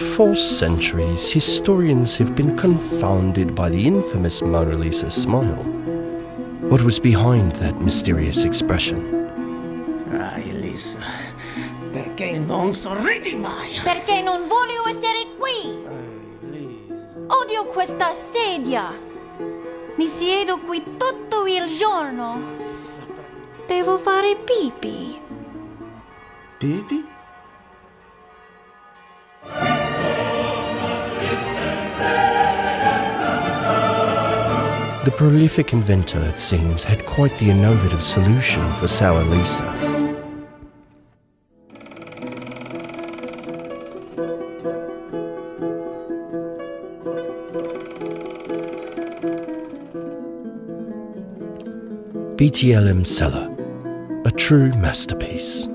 For centuries, historians have been confounded by the infamous Mona Lisa smile. What was behind that mysterious expression? Ai, Lisa, perché non sorridi mai? Perché non voglio essere qui! Lisa. Odio questa sedia! Mi siedo qui tutto il giorno! Devo fare pipì! Pipì? The prolific inventor, it seems, had quite the innovative solution for sour Lisa. BTL EMSELLA, a true masterpiece.